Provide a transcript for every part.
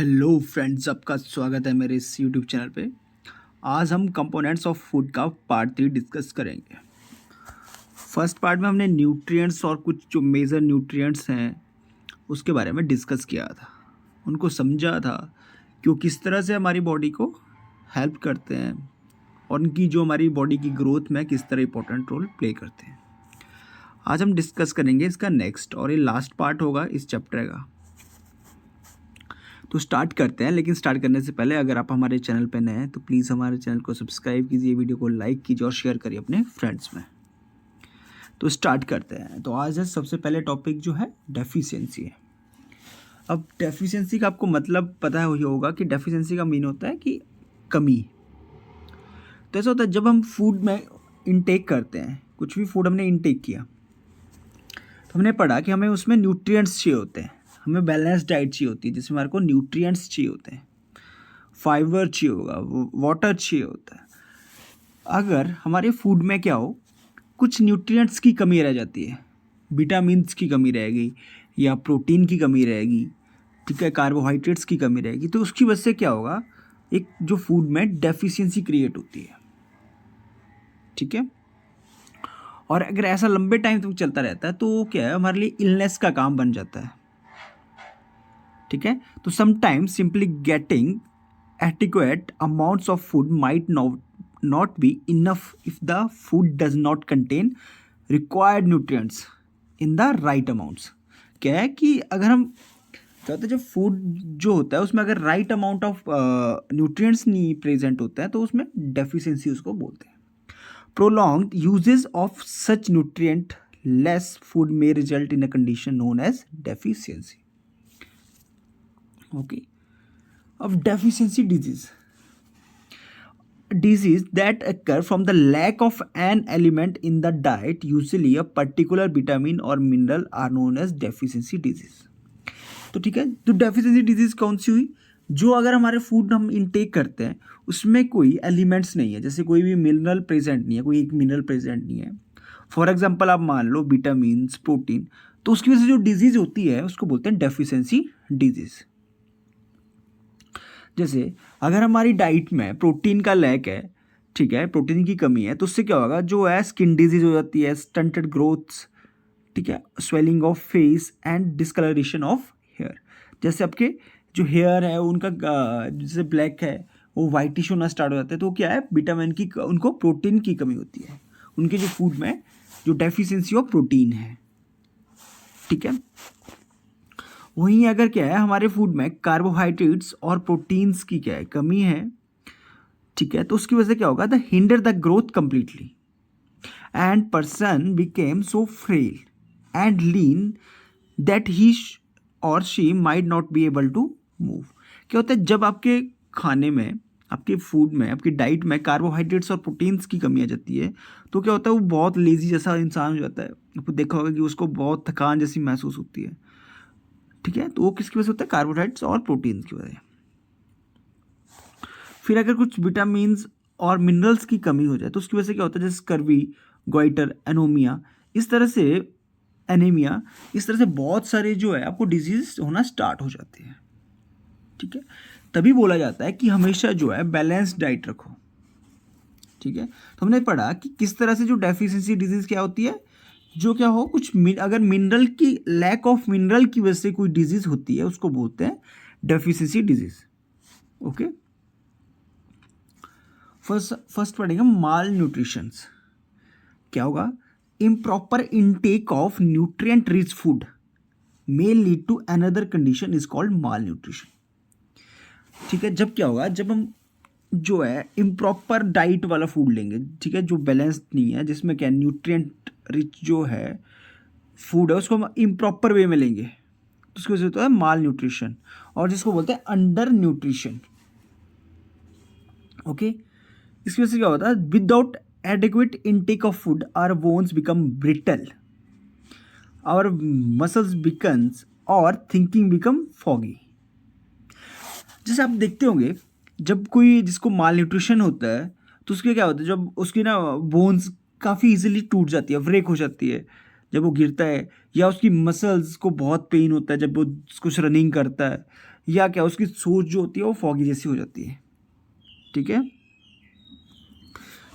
Hello friends, आपका स्वागत है मेरे इस यूट्यूब चैनल पे। आज हम कंपोनेंट्स ऑफ फूड का पार्ट 3 डिस्कस करेंगे। फर्स्ट पार्ट में हमने न्यूट्रिएंट्स और कुछ जो मेजर न्यूट्रिएंट्स हैं उसके बारे में डिस्कस किया था, उनको समझा था कि वो किस तरह से हमारी बॉडी को हेल्प करते हैं और उनकी जो हमारी बॉडी की ग्रोथ में किस तरह इंपॉर्टेंट रोल प्ले करते हैं। आज हम डिस्कस करेंगे इसका नेक्स्ट और ये लास्ट पार्ट होगा इस चैप्टर का। तो स्टार्ट करते हैं, लेकिन स्टार्ट करने से पहले अगर आप हमारे चैनल पर नए हैं तो प्लीज़ हमारे चैनल को सब्सक्राइब कीजिए, वीडियो को लाइक कीजिए और शेयर करिए अपने फ्रेंड्स में। तो स्टार्ट करते हैं। तो आज सबसे पहले टॉपिक जो है डेफिशिएंसी है। अब डेफिशिएंसी का आपको मतलब पता ही होगा कि डेफिशिएंसी का मीन होता है कि कमी। तो ऐसा होता है जब हम फूड में इनटेक करते हैं, कुछ भी फूड हमने इनटेक किया तो हमने पढ़ा कि हमें उसमें न्यूट्रिएंट्स चाहिए होते हैं, हमें बैलेंस डाइट चाहिए होती है जिसमें हमारे को न्यूट्रिएंट्स चाहिए होते हैं, फाइबर चाहिए होगा, वाटर चाहिए होता है। अगर हमारे फूड में क्या हो, कुछ न्यूट्रिएंट्स की कमी रह जाती है, विटामिन्स की कमी रहेगी या प्रोटीन की कमी रहेगी, ठीक है, कार्बोहाइड्रेट्स की कमी रहेगी, तो उसकी वजह से क्या होगा, एक जो फूड में डेफिशिएंसी क्रिएट होती है। ठीक है, और अगर ऐसा लंबे टाइम तक चलता रहता है तो क्या है, हमारे लिए इलनेस का काम बन जाता है। ठीक है, तो sometimes simply getting adequate amounts of food might not be enough if the food does not contain required nutrients in the right amounts। क्या है कि अगर हम क्या होता है, जब फूड जो होता है उसमें अगर राइट अमाउंट ऑफ न्यूट्रिएंट्स नहीं प्रेजेंट होता है तो उसमें डेफिशिएंसी उसको बोलते हैं। Prolonged uses of such nutrient less food may result in a condition known as deficiency। Okay, of deficiency disease that occur from the lack of an element in the diet, usually a particular vitamin or mineral, are known as deficiency disease। तो ठीक है, तो deficiency disease कौन सी हुई, जो अगर हमारे food हम इनटेक करते हैं उसमें कोई एलिमेंट्स नहीं है, जैसे कोई भी मिनरल प्रेजेंट नहीं है, कोई एक मिनरल प्रेजेंट नहीं है। फॉर एग्जांपल आप मान लो विटामिन्स, प्रोटीन, तो उसकी वजह से जो डिजीज होती है उसको बोलते हैं डेफिशिएंसी डिजीज। जैसे अगर हमारी डाइट में प्रोटीन का लैक है, ठीक है, प्रोटीन की कमी है, तो उससे क्या होगा, जो है स्किन डिजीज हो जाती है, स्टंटेड ग्रोथ्स, ठीक है, swelling of face and discoloration of hair. जैसे आपके जो हेयर है उनका जैसे ब्लैक है वो वाइटिश होना स्टार्ट हो जाता है, तो क्या है, विटामिन की, उनको प्रोटीन की कमी होती है, उनके जो फूड में जो डेफिशिएंसी ऑफ प्रोटीन है। ठीक है, वहीं अगर क्या है, हमारे फूड में कार्बोहाइड्रेट्स और प्रोटीन्स की क्या है, कमी है, ठीक है, तो उसकी वजह से क्या होगा, the hinder the growth completely and person became so frail and lean that he or she might not be able to move. क्या होता है, जब आपके खाने में, आपके फूड में, आपकी डाइट में कार्बोहाइड्रेट्स और प्रोटीन्स की कमी आ जाती है तो क्या होता है, वो बहुत लेजी जैसा इंसान हो जाता है। आपको देखा होगा कि उसको बहुत थकान जैसी महसूस होती है। ठीक है, तो वो किसकी वजह से होता है, कार्बोहाइड्रेट्स और प्रोटीन की वजह। फिर अगर कुछ विटामिन्स और मिनरल्स की कमी हो जाए तो उसकी वजह से क्या होता है, जैसे स्कर्वी, गोइटर, एनोमिया, इस तरह से एनीमिया, इस तरह से बहुत सारे जो है आपको डिजीज होना स्टार्ट हो जाते हैं। ठीक है, तभी बोला जाता है कि हमेशा जो है बैलेंस डाइट रखो। ठीक है, तो हमने पढ़ा कि किस तरह से जो डेफिशिएंसी डिजीज क्या होती है, जो क्या हो, कुछ अगर मिनरल की लैक ऑफ मिनरल की वजह से कोई डिजीज होती है उसको बोलते हैं डेफिशिएंसी डिजीज। ओके, फर्स्ट पढ़ेंगे माल न्यूट्रिशन। क्या होगा, improper intake of nutrient rich food may lead to another condition is called malnutrition. ठीक है, जब क्या होगा, जब हम जो है इम्प्रॉपर डाइट वाला फूड लेंगे, ठीक है, जो बैलेंस्ड नहीं है, जिसमें क्या न्यूट्रिएंट रिच जो है फूड है उसको हम इम्प्रॉपर वे में लेंगे तो उसकी वजह से होता है माल न्यूट्रिशन, और जिसको बोलते हैं अंडर न्यूट्रिशन। ओके, इसकी वजह से क्या होता है, without adequate intake of food our bones become brittle, our muscles becomes और थिंकिंग बिकम फॉगी। जैसे आप देखते होंगे जब कोई जिसको माल न्यूट्रिशन होता है तो उसके क्या होता है, जब उसकी ना बोन्स काफ़ी इजीली टूट जाती है, ब्रेक हो जाती है जब वो गिरता है, या उसकी मसल्स को बहुत पेन होता है जब वो कुछ रनिंग करता है, या क्या उसकी सोच जो होती है वो फॉगी जैसी हो जाती है। ठीक है,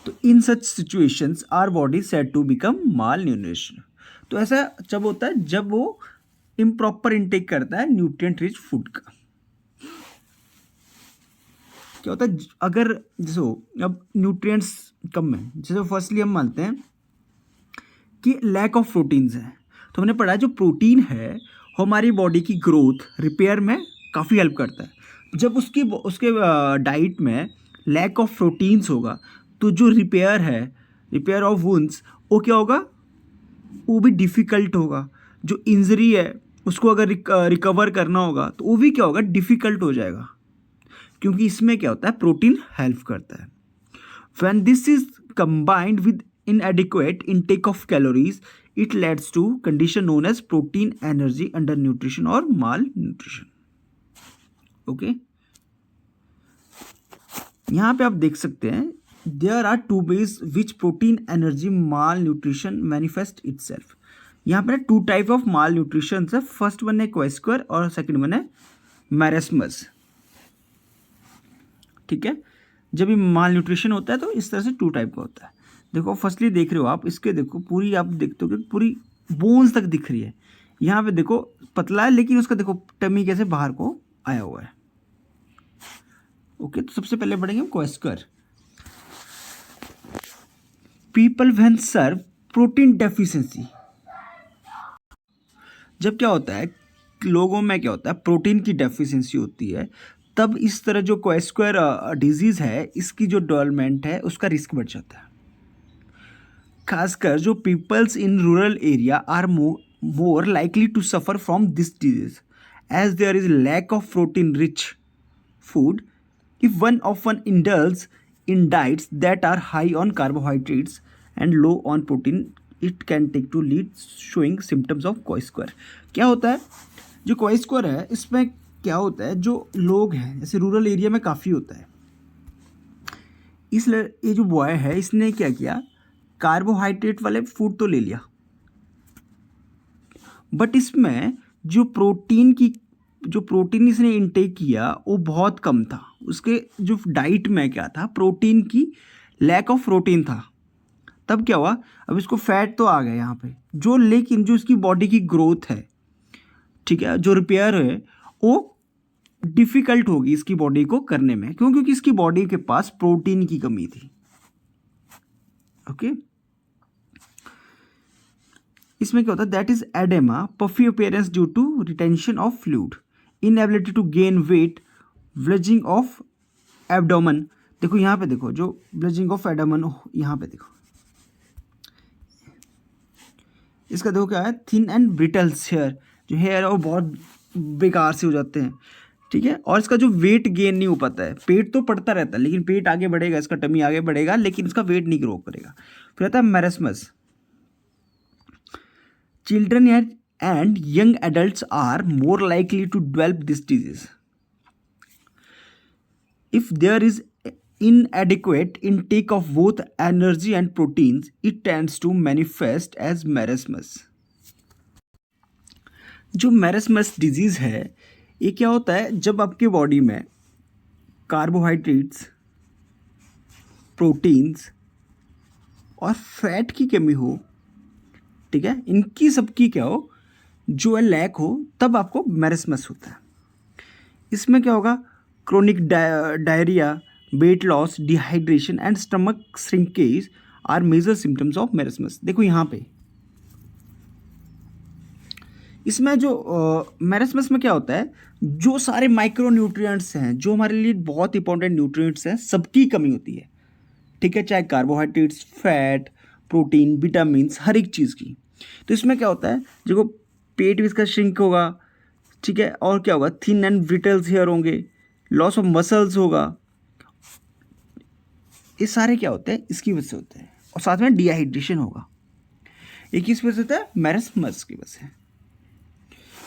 तो in such situations our body said to become malnutrition. तो ऐसा जब होता है जब वो इम्प्रॉपर इनटेक करता है न्यूट्रिएंट रिच फूड का। क्या होता है अगर जैसे अब न्यूट्रिएंट्स कम है, जैसे फर्स्टली हम मानते हैं कि लैक ऑफ प्रोटीन्स है, तो हमने पढ़ा जो प्रोटीन है हमारी बॉडी की ग्रोथ रिपेयर में काफ़ी हेल्प करता है। जब उसके डाइट में लैक ऑफ प्रोटीन्स होगा तो जो रिपेयर ऑफ वुंड्स वो क्या होगा, वो भी डिफ़िकल्ट होगा। जो इंजरी है उसको अगर रिकवर करना होगा तो वो भी क्या होगा, डिफ़िकल्ट हो जाएगा, क्योंकि इसमें क्या होता है प्रोटीन हेल्प करता है। When this is combined with inadequate intake of calories, it leads to condition known as protein energy undernutrition or malnutrition. Okay, यहाँ पे आप देख सकते हैं there are two ways which protein energy malnutrition manifest itself. यहाँ पे to type of malnutrition है, first one है क्वेस्क्वेयर और सेकंड वन है मैरेस्मस। ठीक है, जब ये malnutrition होता है तो इस तरह से टू टाइप का होता है। देखो फर्स्टली देख रहे हो आप, इसके देखो पूरी आप देखते हो कि पूरी बोन्स तक दिख रही है। यहाँ पे देखो पतला है लेकिन उसका देखो टमी कैसे बाहर को आया हुआ है। ओके, तो सबसे पहले पढ़ेंगे हम kwashiorkor. People when serve protein deficiency, जब क्या होता है लोगों में क्या होता है प्रोटीन की डेफिशिएंसी होती है, तब इस तरह जो क्वेस्क्वेयर डिजीज़ है इसकी जो डेवलपमेंट है उसका रिस्क बढ़ जाता है। खासकर जो peoples in rural area are more likely to suffer from this disease as there is lack of protein rich food. If one often indulge in diets that are high on carbohydrates and low on protein, it can take to lead showing symptoms of kwashiorkor. क्या होता है जो क्वेस्क्वेयर है इसमें क्या होता है, जो लोग हैं जैसे रूरल एरिया में काफ़ी होता है, इसलिए ये जो बॉय है इसने क्या किया, कार्बोहाइड्रेट वाले फूड तो ले लिया, बट इसमें जो प्रोटीन इसने इनटेक किया वो बहुत कम था। उसके जो डाइट में क्या था, प्रोटीन की लैक ऑफ प्रोटीन था। तब क्या हुआ, अब इसको फैट तो आ गया यहाँ पे जो, लेकिन जो इसकी बॉडी की ग्रोथ है, ठीक है, जो रिपेयर है वो डिफ़िकल्ट होगी इसकी बॉडी को करने में। क्यों? क्योंकि इसकी बॉडी के पास प्रोटीन की कमी थी। ओके, इसमें क्या होता है, that is oedema, puffy appearance due to retention of fluid, inability to gain weight, bulging of abdomen. देखो यहाँ पे देखो जो ब्लजिंग ऑफ एब्डोमेन, यहाँ पे देखो इसका देखो क्या है, थिन एंड ब्रिटल्स हेयर, जो हेयर है वो बहुत बेकार से हो जाते हैं। ठीक है, और इसका जो वेट गेन नहीं हो पाता है, पेट तो पड़ता रहता है लेकिन पेट आगे बढ़ेगा, इसका टमी आगे बढ़ेगा लेकिन इसका वेट नहीं ग्रो करेगा। फिर आता है marasmus. Children and young adults are more likely to develop this disease if there is inadequate intake of both energy and proteins, it tends to manifest as marasmus. जो मैरेस्मस डिजीज़ है ये क्या होता है, जब आपके बॉडी में carbohydrates, proteins और फैट की कमी हो, ठीक है, इनकी सबकी क्या हो, जो है लैक हो, तब आपको मैरेस्मस होता है। इसमें क्या होगा, chronic diarrhoea, weight loss, dehydration and stomach shrinkage are major symptoms of marasmus. देखो यहाँ पे इसमें जो मैरेस्मस में क्या होता है, जो सारे माइक्रो न्यूट्रिएंट्स हैं जो हमारे लिए बहुत इंपॉर्टेंट न्यूट्रिएंट्स हैं सबकी कमी होती है। ठीक है, चाहे कार्बोहाइड्रेट्स, फैट, प्रोटीन, विटामिन्स, हर एक चीज़ की। तो इसमें क्या होता है, देखो पेट भी इसका श्रिंक होगा, ठीक है, और क्या होगा, थिन एंड ब्रिटल्स हेयर होंगे, लॉस ऑफ मसल्स होगा। ये सारे क्या होते हैं, इसकी वजह से होते हैं, और साथ में डिहाइड्रेशन होगा। एक किस वजह से होता है, मैरेस्मस की वजह से।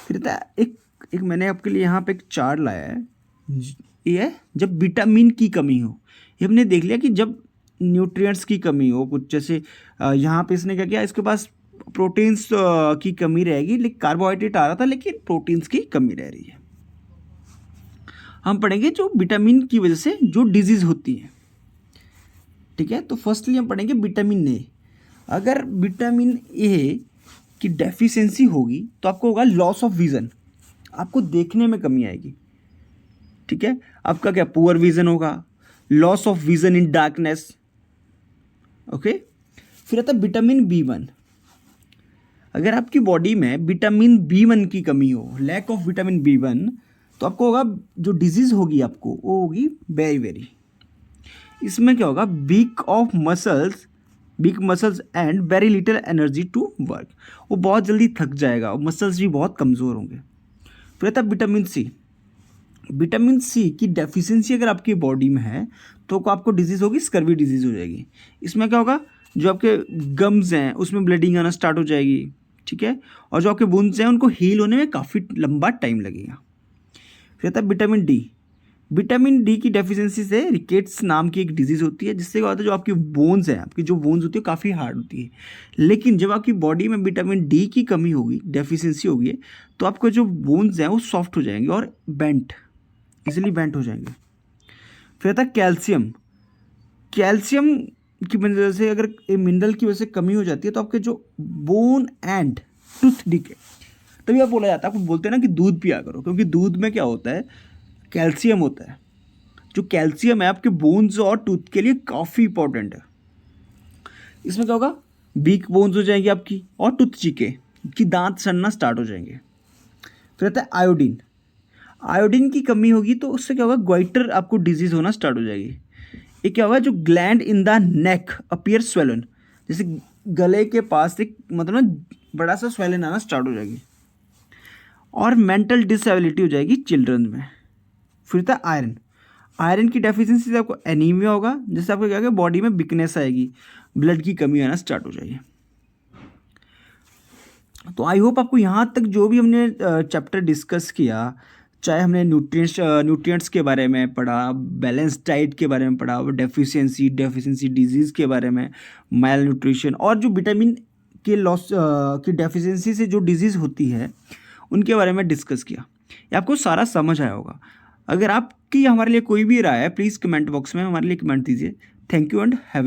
फिर था एक मैंने आपके लिए यहाँ पे एक चार्ट लाया है, ये है जब विटामिन की कमी हो। ये हमने देख लिया कि जब न्यूट्रिएंट्स की कमी हो, कुछ जैसे यहाँ पे इसने क्या किया, इसके पास प्रोटीन्स की कमी रहेगी, लेकिन कार्बोहाइड्रेट आ रहा था लेकिन प्रोटीन्स की कमी रह रही है। हम पढ़ेंगे जो विटामिन की वजह से जो डिजीज़ होती है, ठीक है। तो फर्स्टली हम पढ़ेंगे विटामिन ए। अगर विटामिन ए की डेफिशिएंसी होगी तो आपको होगा लॉस ऑफ विज़न, आपको देखने में कमी आएगी, ठीक है। आपका क्या पुअर विज़न होगा, loss of vision in darkness, okay. फिर आता है विटामिन बी1। अगर आपकी बॉडी में विटामिन बी1 की कमी हो, लैक ऑफ विटामिन बी1, तो आपको होगा जो डिजीज़ होगी आपको वो होगी बेरी। इसमें क्या होगा, weak muscles and very little energy to work, वो बहुत जल्दी थक जाएगा और मसल्स भी बहुत कमज़ोर होंगे। फिर आता है विटामिन सी। विटामिन सी की डेफिशिएंसी अगर आपकी बॉडी में है तो आपको डिजीज़ होगी, स्कर्वी डिजीज़ हो जाएगी। इसमें क्या होगा, जो आपके गम्स हैं उसमें ब्लीडिंग आना स्टार्ट हो जाएगी, ठीक है। और जो आपके वुंड्स हैं उनको हील होने में काफ़ी लंबा टाइम लगेगा। फिर आता है विटामिन डी। विटामिन डी की डेफिशिएंसी से रिकेट्स नाम की एक डिजीज़ होती है, जिससे क्या होता है जो आपकी बोन्स हैं, आपकी जो बोन्स होती है काफ़ी हार्ड होती है। लेकिन जब आपकी बॉडी में विटामिन डी की कमी होगी, डेफिशिएंसी होगी, तो आपके जो बोन्स हैं वो सॉफ्ट हो जाएंगे और इजीली बेंट हो जाएंगे। फिर आता है कैल्शियम। कैल्शियम की वजह से अगर मिनरल की वजह से कमी हो जाती है तो आपके जो बोन एंड टूथ डिके, तभी आप बोला जाता है, आपको बोलते हैं ना कि दूध पिया करो, क्योंकि दूध में क्या होता है, कैल्शियम होता है। जो कैल्शियम है आपके बोन्स और टूथ के लिए काफ़ी इंपॉर्टेंट है। इसमें क्या होगा, वीक बोन्स हो जाएंगी आपकी और टूथ चिके की दांत सड़ना स्टार्ट हो जाएंगे। फिर आता है आयोडीन। आयोडीन की कमी होगी तो उससे क्या होगा, ग्वाइटर आपको डिजीज़ होना स्टार्ट हो जाएगी। एक क्या होगा, जो gland in the neck appear swollen, जैसे गले के पास एक मतलब ना बड़ा सा स्वेलन आना स्टार्ट हो जाएगी। और मेंटल डिसेबिलिटी हो जाएगी चिल्ड्रन में। फिर था आयरन। आयरन की डेफिशिएंसी से आपको एनीमिया होगा, जिससे आपको क्या होगा, बॉडी में वीकनेस आएगी, ब्लड की कमी आना स्टार्ट हो जाएगी। तो आई होप आपको यहाँ तक जो भी हमने चैप्टर डिस्कस किया, चाहे हमने न्यूट्रिएंट्स के बारे में पढ़ा, बैलेंस डाइट के बारे में पढ़ा, डेफिशिएंसी डिजीज़ के बारे में, माइल न्यूट्रिशन, और जो विटामिन के लॉस की डेफिशिएंसी से जो डिजीज़ होती है उनके बारे में डिस्कस किया, ये आपको सारा समझ आया होगा। अगर आपकी हमारे लिए कोई भी राय है, प्लीज़ कमेंट बॉक्स में हमारे लिए कमेंट दीजिए। Thank you and have